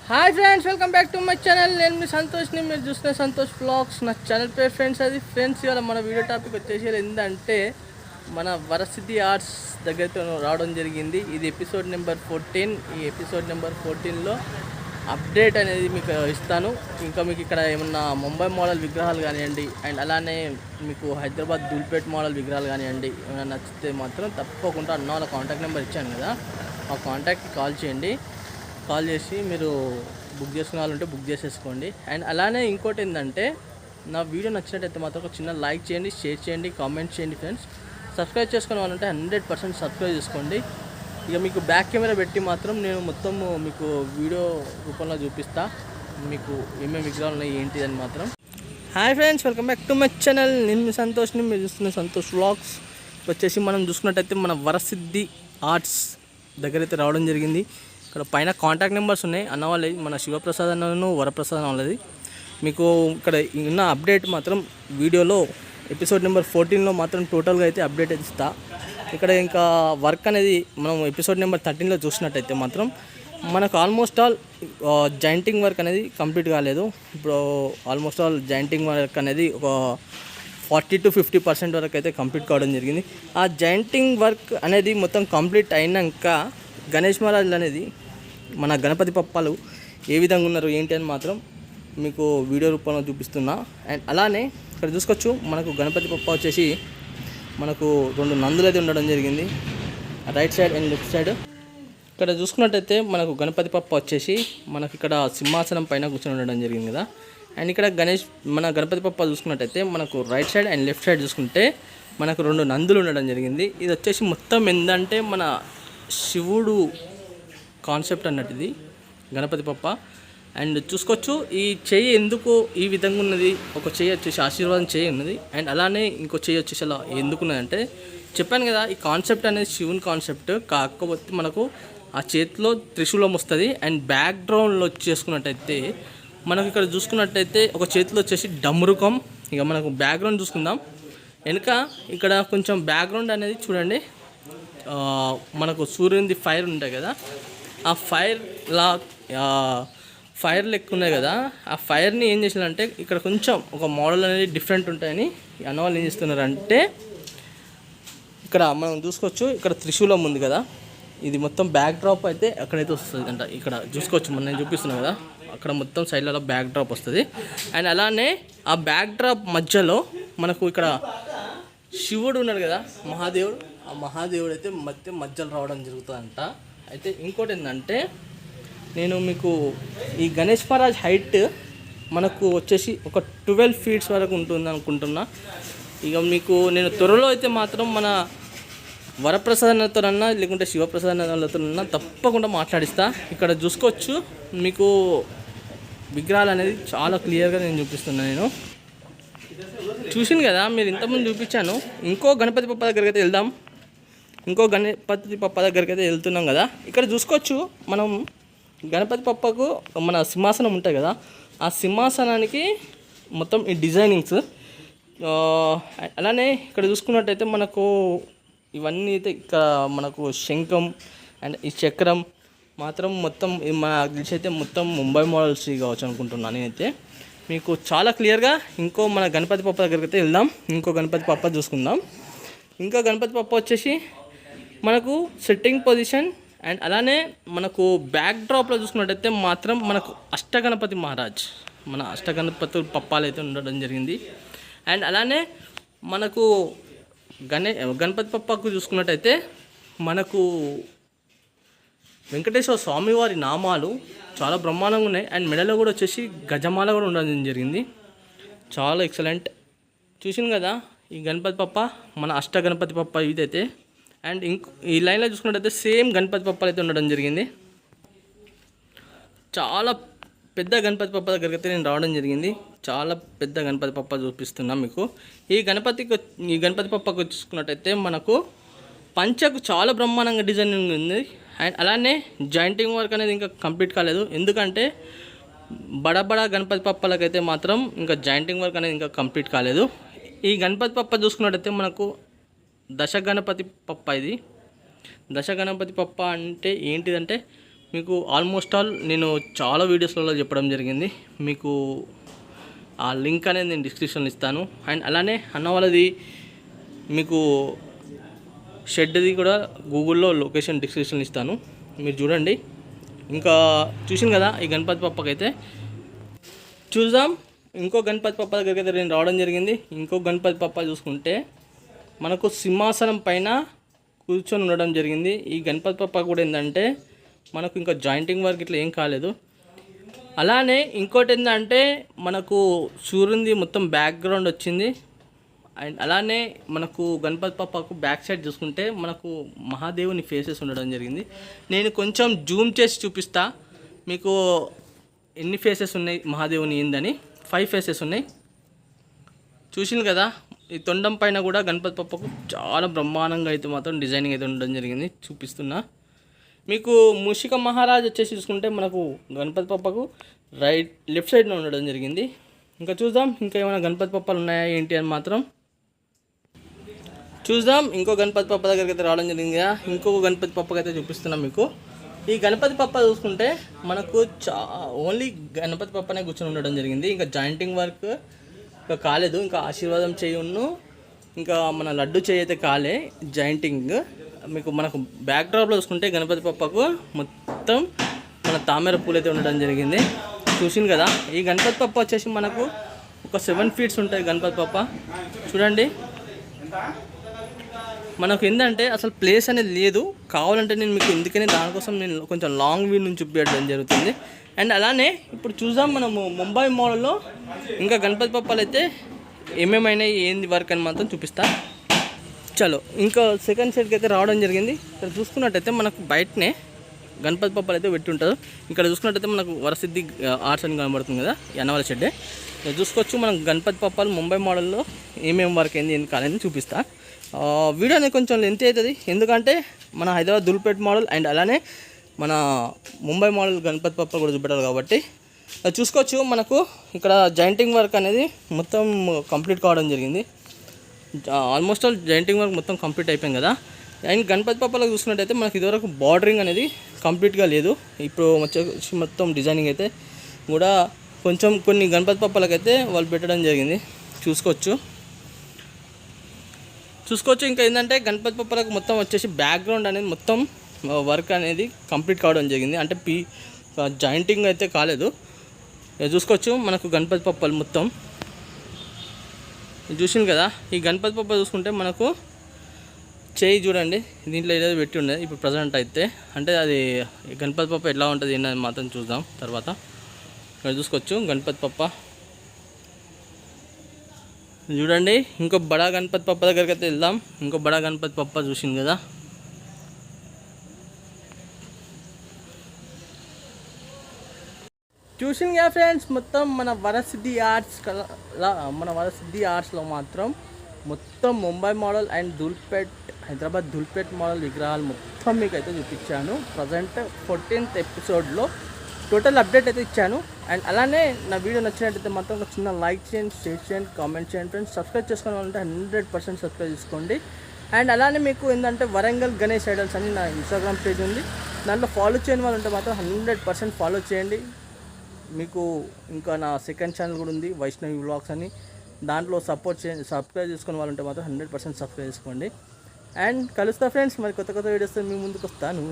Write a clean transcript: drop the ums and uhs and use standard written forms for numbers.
Hi friends, welcome back to my channel. నేను మీ సంతోష్ని. మీరు చూస్తున్న సంతోష్ వ్లాగ్స్. నా ఛానల్ పేరు ఫ్రెండ్స్. అది ఫ్రెండ్స్, ఇవాళ మన వీడియో టాపిక్ వచ్చేసి ఏంటంటే మన వరసిద్ధి ఆర్ట్స్ దగ్గరతో రావడం జరిగింది. ఇది ఎపిసోడ్ నెంబర్ 14. ఈ ఎపిసోడ్ నెంబర్ 14లో అప్డేట్ అనేది మీకు ఇస్తాను. ఇంకా మీకు ఇక్కడ ఏమన్నా ముంబై మోడల్ విగ్రహాలు కానివ్వండి, అండ్ అలానే మీకు హైదరాబాద్ దూల్పేట్ మోడల్ విగ్రహాలు కానివ్వండి, ఏమైనా నచ్చితే మాత్రం తప్పకుండా అన్న వాళ్ళ కాంటాక్ట్ నెంబర్ ఇచ్చాను కదా, ఆ కాంటాక్ట్కి కాల్ చేయండి. కాల్ చేసి మీరు బుక్ చేసుకోవాలంటే బుక్ చేసేసుకోండి. అండ్ అలానే ఇంకోటి ఏంటంటే, నా వీడియో నచ్చినట్టయితే మాత్రం ఒక చిన్న లైక్ చేయండి, షేర్ చేయండి, కామెంట్ చేయండి ఫ్రెండ్స్. సబ్స్క్రైబ్ చేసుకోవాలంటే 100% సబ్స్క్రైబ్ చేసుకోండి. ఇక మీకు బ్యాక్ కెమెరా పెట్టి మాత్రం నేను మొత్తం మీకు వీడియో రూపంలో చూపిస్తా, మీకు ఏమేమి విగ్రహాలు ఉన్నాయి ఏంటి అని మాత్రం. Hi friends, welcome back to my channel. నేను మీ సంతోష్ని. మీరు చూస్తున్న సంతోష్ వ్లాగ్స్. వచ్చేసి మనం చూసుకున్నట్టయితే మన వరసిద్ధి ఆర్ట్స్ దగ్గర అయితే రావడం జరిగింది. ఇక్కడ పైన కాంటాక్ట్ నెంబర్స్ ఉన్నాయి అన్న వాళ్ళది, మన శివప్రసాద్ అన్నను వరప్రసాద్ అన్న వాళ్ళది. మీకు ఇక్కడ ఉన్న అప్డేట్ మాత్రం వీడియోలో ఎపిసోడ్ నెంబర్ 14లో మాత్రం టోటల్గా అయితే అప్డేట్ ఇస్తా. ఇక్కడ ఇంకా వర్క్ అనేది మనం ఎపిసోడ్ నెంబర్ 13లో చూసినట్టయితే మాత్రం మనకు ఆల్మోస్ట్ ఆల్ జాయింటింగ్ వర్క్ అనేది కంప్లీట్ కాలేదు. ఇప్పుడు ఆల్మోస్ట్ ఆల్ జాయింటింగ్ వర్క్ అనేది ఒక 40 to 50% వరకు అయితే కంప్లీట్ కావడం జరిగింది. ఆ జాయింటింగ్ వర్క్ అనేది మొత్తం కంప్లీట్ అయినాక గణేష్ మహారాజులు అనేది మన గణపతి పప్పాలు ఏ విధంగా ఉన్నారు ఏంటి అని మాత్రం మీకు వీడియో రూపంలో చూపిస్తున్నా. అండ్ అలానే ఇక్కడ చూసుకోవచ్చు, మనకు గణపతి పప్ప వచ్చేసి మనకు 2 నందులు అయితే ఉండడం జరిగింది, right side and left side. ఇక్కడ చూసుకున్నట్టయితే మనకు గణపతి పప్ప వచ్చేసి మనకి ఇక్కడ సింహాసనం పైన కూర్చొని ఉండడం జరిగింది కదా. అండ్ ఇక్కడ మన గణపతి పప్ప చూసుకున్నట్టయితే మనకు right side and left side చూసుకుంటే మనకు 2 నందులు ఉండడం జరిగింది. ఇది వచ్చేసి మొత్తం ఏంటంటే మన శివుడు కాన్సెప్ట్ అన్నట్టు ఇది గణపతి పప్ప. అండ్ చూసుకోవచ్చు ఈ చెయ్యి ఎందుకు ఈ విధంగా ఉన్నది. ఒక చెయ్యి వచ్చేసి ఆశీర్వాదం చెయ్యి ఉన్నది, అండ్ అలానే ఇంకో చెయ్యి వచ్చేసి అలా ఎందుకున్నదంటే చెప్పాను కదా, ఈ కాన్సెప్ట్ అనేది శివుని కాన్సెప్ట్. కాకపోతే మనకు ఆ చేతిలో త్రిశూలం వస్తుంది. అండ్ బ్యాక్గ్రౌండ్లో చేసుకున్నట్టయితే మనకు ఇక్కడ చూసుకున్నట్టయితే ఒక చేతిలో వచ్చేసి డమరుకం. ఇక మనకు బ్యాక్గ్రౌండ్ చూసుకుందాం. వెనుక ఇక్కడ కొంచెం బ్యాక్గ్రౌండ్ అనేది చూడండి, మనకు సూర్యునిది ఫైర్ ఉంటాయి కదా, ఆ ఫైర్ లెక్క ఉన్నాయి కదా, ఆ ఫైర్ని ఏం చేసినారంటే ఇక్కడ కొంచెం ఒక మోడల్ అనేది డిఫరెంట్ ఉంటాయని అన్నవాళ్ళు ఏం చేస్తున్నారంటే, ఇక్కడ మనం చూసుకోవచ్చు ఇక్కడ త్రిశూలం ఉంది కదా, ఇది మొత్తం బ్యాక్ డ్రాప్ అయితే అక్కడైతే వస్తుంది అంట. ఇక్కడ చూసుకోవచ్చు, మనం నేను చూపిస్తున్నాను కదా, అక్కడ మొత్తం సైడ్లలో బ్యాక్ డ్రాప్ వస్తుంది. అండ్ అలానే ఆ బ్యాక్ డ్రాప్ మధ్యలో మనకు ఇక్కడ శివుడు ఉన్నాడు కదా, మహాదేవుడు. ఆ మహాదేవుడు అయితే మధ్యలో రావడం జరుగుతుందంట. అయితే ఇంకోటి ఏంటంటే, నేను మీకు ఈ గణేష్ మహారాజ్ హైట్ మనకు వచ్చేసి ఒక 12 feet వరకు ఉంటుంది అనుకుంటున్నా. ఇక మీకు నేను త్వరలో అయితే మాత్రం మన వరప్రసాదనతోనన్నా లేకుంటే శివప్రసాదనతోనన్నా తప్పకుండా మాట్లాడిస్తా. ఇక్కడ చూసుకోవచ్చు, మీకు విగ్రహాలు అనేది చాలా క్లియర్గా నేను చూపిస్తున్నాను. నేను చూసింది కదా, మీరు ఇంతకుముందు చూపించాను. ఇంకో గణపతి పప్ప దగ్గరికి అయితే వెళ్దాం. ఇంకో గణపతి పప్ప దగ్గరికి అయితే వెళ్తున్నాం కదా. ఇక్కడ చూసుకోవచ్చు, మనం గణపతి పప్పకు మన సింహాసనం ఉంటాయి కదా, ఆ సింహాసనానికి మొత్తం ఈ డిజైనింగ్స్. అలానే ఇక్కడ చూసుకున్నట్టయితే మనకు ఇవన్నీ అయితే ఇక్కడ మనకు శంఖం అండ్ ఈ చక్రం మాత్రం మొత్తం మా తెలిసి అయితే మొత్తం ముంబై మోడల్స్ కావచ్చు అనుకుంటున్నాను నేనైతే. మీకు చాలా క్లియర్గా ఇంకో మన గణపతి పప్ప దగ్గరికి అయితే వెళ్దాం. ఇంకో గణపతి పప్ప చూసుకుందాం. ఇంకో గణపతి పప్ప వచ్చేసి మనకు సెట్టింగ్ పొజిషన్. అండ్ అలానే మనకు బ్యాక్ డ్రాప్లో చూసుకున్నట్టయితే మాత్రం మనకు అష్టగణపతి మహారాజ్, మన అష్టగణపతి పప్పాలు అయితే ఉండడం జరిగింది. అండ్ అలానే మనకు గణపతి పప్పకు చూసుకున్నట్టయితే మనకు వెంకటేశ్వర స్వామివారి నామాలు చాలా బ్రహ్మాండంగా ఉన్నాయి. అండ్ మెడలో కూడా వచ్చేసి గజమాల కూడా ఉండడం జరిగింది, చాలా ఎక్సలెంట్. చూసింది కదా ఈ గణపతి పప్ప, మన అష్టగణపతి పప్ప ఇదైతే. అండ్ ఈ లైన్లో చూసుకున్నట్టయితే సేమ్ గణపతి పప్పలు అయితే ఉండడం జరిగింది. చాలా పెద్ద గణపతి పప్ప దగ్గరికి అయితే నేను రావడం జరిగింది. చాలా పెద్ద గణపతి పప్ప చూపిస్తున్నాం మీకు. ఈ గణపతి పప్పకు చూసుకున్నట్టయితే మనకు పంచకు చాలా బ్రహ్మాండంగా డిజైనింగ్ ఉంది. అండ్ అలానే జాయింటింగ్ వర్క్ అనేది ఇంకా కంప్లీట్ కాలేదు, ఎందుకంటే బడా గణపతి పప్పలకైతే మాత్రం ఇంకా జాయింటింగ్ వర్క్ అనేది ఇంకా కంప్లీట్ కాలేదు. ఈ గణపతి పప్ప చూసుకున్నట్టయితే మనకు దశగణపతి పప్ప. ఇది దశగణపతి పప్ప అంటే ఏంటిదంటే మీకు ఆల్మోస్ట్ ఆల్ నేను చాలా వీడియోస్లలో చెప్పడం జరిగింది. మీకు ఆ లింక్ అనేది నేను డిస్క్రిప్షన్లో ఇస్తాను. అండ్ అలానే అన్న వాళ్ళది మీకు షెడ్ది కూడా గూగుల్లో లొకేషన్ డిస్క్రిప్షన్లో ఇస్తాను, మీరు చూడండి. ఇంకా చూసింది కదా ఈ గణపతి పప్పకైతే. చూద్దాం ఇంకో గణపతి పప్ప దగ్గరికి అయితే నేను రావడం జరిగింది. ఇంకో గణపతి పప్ప చూసుకుంటే మనకు సింహాసనం పైన కూర్చొని ఉండడం జరిగింది. ఈ గణపతి పప్ప కూడా ఏంటంటే మనకు ఇంకా జాయింటింగ్ వర్క్ ఇట్లా ఏం కాలేదు. అలానే ఇంకోటి ఏంటంటే మనకు సూర్యుంది మొత్తం బ్యాక్గ్రౌండ్ వచ్చింది. అండ్ అలానే మనకు గణపతి పప్పకు బ్యాక్ సైడ్ చూసుకుంటే మనకు మహాదేవుని ఫేసెస్ ఉండడం జరిగింది. నేను కొంచెం జూమ్ చేసి చూపిస్తా మీకు ఎన్ని ఫేసెస్ ఉన్నాయి మహాదేవుని ఏందని. 5 ఫేసెస్ ఉన్నాయి. చూసింది కదా ఈ తొండం పైన కూడా గణపతి పప్పకు చాలా బ్రహ్మాండంగా అయితే మాత్రం డిజైనింగ్ అయితే ఉండడం జరిగింది. చూపిస్తున్నా మీకు. మూషిక మహారాజ్ వచ్చేసి చూసుకుంటే మనకు గణపతి పప్పకు లెఫ్ట్ సైడ్లో ఉండడం జరిగింది. ఇంకా చూద్దాం ఇంకా ఏమైనా గణపతి పప్పలు ఉన్నాయా ఏంటి అని మాత్రం చూద్దాం. ఇంకో గణపతి పప్ప దగ్గరికి అయితే రావడం జరిగింది కదా. ఇంకొక గణపతి పప్పకి అయితే చూపిస్తున్నాం మీకు. ఈ గణపతి పప్ప చూసుకుంటే మనకు ఓన్లీ గణపతి పప్పనే కూర్చొని ఉండడం జరిగింది. ఇంకా జాయింటింగ్ వర్క్ ఇంకా కాలేదు. ఇంకా ఆశీర్వాదం చేయును ఇంకా మన లడ్డు చేయి అయితే కాలే జాయింటింగ్. మీకు మనకు బ్యాక్ డ్రాప్లో చూసుకుంటే గణపతి పప్పకు మొత్తం మన తామర పూలు అయితే ఉండడం జరిగింది. చూసింది కదా ఈ గణపతి పప్ప వచ్చేసి మనకు ఒక 7 ఫీట్స్ ఉంటుంది గణపతి పప్ప. చూడండి మనకు ఏంటంటే అసలు ప్లేస్ అనేది లేదు. కావాలంటే నేను మీకు ఎందుకని దానికోసం నేను కొంచెం లాంగ్ వ్యూ నుంచి చూపించడం జరుగుతుంది. అండ్ అలానే ఇప్పుడు చూద్దాం మనము ముంబై మోడల్లో ఇంకా గణపతి పప్పాలు అయితే ఏమేమైనా ఏంది వర్క్ అని మాత్రం చూపిస్తా. చలో ఇంకా సెకండ్ షెడ్కి అయితే రావడం జరిగింది. ఇక్కడ చూసుకున్నట్టయితే మనకు బయటనే గణపతి పప్పాలు అయితే పెట్టి ఉంటారు. ఇక్కడ చూసుకున్నట్టయితే మనకు వరసిద్ధి ఆర్ట్స్ అని కనబడుతుంది కదా ఈ అన్నవల షెడ్డే. చూసుకోవచ్చు మనం గణపతి పప్పాలు ముంబై మోడల్లో ఏమేమి వర్క్ అయింది ఏంది కాలేదని చూపిస్తా. వీడియో అనేది కొంచెం లెంత్ అవుతుంది ఎందుకంటే మన హైదరాబాద్ దుల్పేట్ మోడల్ అండ్ అలానే మన ముంబై మోడల్ గణపతి పప్ప కూడా చూపెట్టాలి కాబట్టి చూసుకోవచ్చు. మనకు ఇక్కడ జాయింటింగ్ వర్క్ అనేది మొత్తం కంప్లీట్ కావడం జరిగింది. ఆల్మోస్ట్ ఆల్ జాయింటింగ్ వర్క్ మొత్తం కంప్లీట్ అయిపోయింది కదా. అండ్ గణపతి పప్పలకు చూసుకున్నట్టయితే మనకి ఇదివరకు బార్డరింగ్ అనేది కంప్లీట్గా లేదు. ఇప్పుడు మొత్తం డిజైనింగ్ అయితే కూడా కొంచెం కొన్ని గణపతి పప్పలకైతే వాళ్ళు పెట్టడం జరిగింది. చూసుకోవచ్చు. ఇంకా ఏంటంటే గణపతి పప్పలకు మొత్తం వచ్చేసి బ్యాక్గ్రౌండ్ అనేది మొత్తం వర్క్ అనేది కంప్లీట్ కావడం జరిగింది. అంటే జాయింటింగ్ అయితే కాలేదు. చూసుకోవచ్చు మనకు గణపతి పప్పలు మొత్తం చూసింది కదా. ఈ గణపతి పప్ప చూసుకుంటే మనకు చేయి చూడండి దీంట్లో ఏదైతే పెట్టి ఉండేది ఇప్పుడు ప్రజెంట్ అయితే. అంటే అది గణపతి పప్ప ఎట్లా ఉంటుంది ఏంటని మాత్రం చూద్దాం తర్వాత. ఇక్కడ చూసుకోవచ్చు గణపతి పప్ప చూడండి. ఇంకో బడా గణపతి పప్ప దగ్గరికి అయితే వెళ్దాం. ఇంకో బడా గణపతి పప్ప చూసింది కదా. చూసింది కదా ఫ్రెండ్స్ మొత్తం మన వరసిద్ధి ఆర్ట్స్లో మాత్రం మొత్తం Mumbai model and Hyderabad Dhoolpet model విగ్రహాలు మొత్తం మీకు అయితే చూపించాను. ప్రజెంట్ 14th ఎపిసోడ్లో టోటల్ అప్డేట్ అయితే ఇచ్చాను. అండ్ అలానే నా వీడియో నచ్చినట్టయితే మాత్రం ఒక చిన్న లైక్ చేయండి, షేర్ చేయండి, కామెంట్ చేయండి ఫ్రెండ్స్. సబ్స్క్రైబ్ చేసుకోవడం అంటే 100% సబ్స్క్రైబ్ చేసుకోండి. అండ్ అలానే మీకు ఏంటంటే వరంగల్ గణేష్ ఐడల్స్ అని నా ఇన్స్టాగ్రామ్ పేజ్ ఉంది. దాంట్లో ఫాలో చేయని వాళ్ళు ఉంటే మాత్రం 100% ఫాలో చేయండి. మీకు ఇంకా నా సెకండ్ ఛానల్ కూడా ఉంది వైష్ణవి వ్లాగ్స్ అని. దాంట్లో సబ్స్క్రైబ్ చేసుకునే వాళ్ళు ఉంటే మాత్రం 100% సబ్స్క్రైబ్ చేసుకోండి. అండ్ కలుస్తా ఫ్రెండ్స్. మరి కొత్త వీడియోస్ మీ ముందుకు వస్తాను.